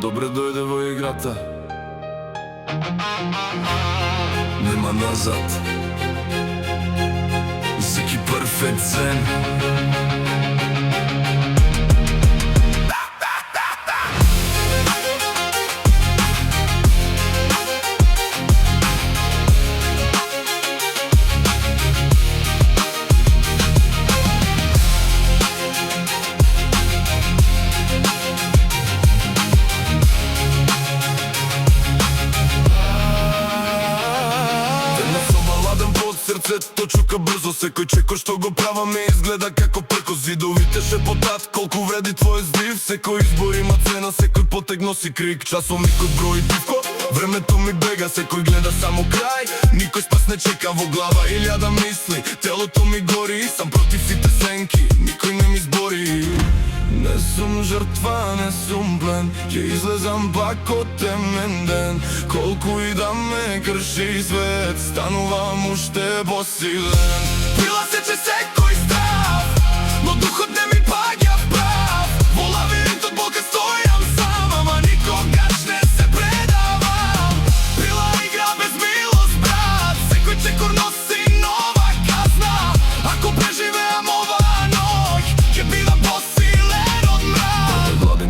Добре дојде во играта, нема назад. Зики перфектен. Срцето чука брзо, секој чекор што го права ми изгледа како пркос. Видовите шепотат колку вреди твој здив. Секој избор има цена, секој потег носи крик. Часовникот брои пивко, времето ми бега. Секој гледа само крај, никој спас не чека. Во глава илјада мисли, телото ми гори. Сам против сите сенки, никој не ми збори. Не сум жртва, не сум плен, ќе излезам пак од темен ден. Колку и да ме крши свет, станувам уште посилен. Пила се че секој здрав, но духот не ми паѓа прав. Во лавиринтот болка стојам сам, ама никогаш не се предавам. Пила игра без милост, брат, секој чекор носи нова казна. Ако преживеам оваа ноќ, ќе бидам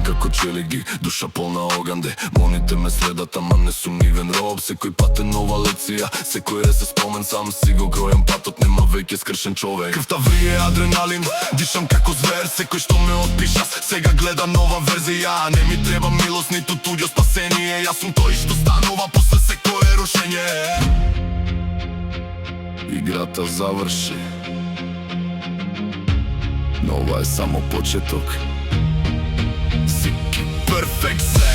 како челеги, душа полна оганде. Моните ме следат, ама не сум нивен роб. Секој пат е нова лекција, секој рез е спомен. Сам си го кројам патот, нема веќе скршен човек. Крвта врие адреналин, дишам како звер. Секој што ме отпиша, сега гледа нова верзија. Не ми треба милост, ниту туѓо спасение. Јас сум тој што станува после секое рушење. Играта заврши, но ова е само почеток. Perfect set.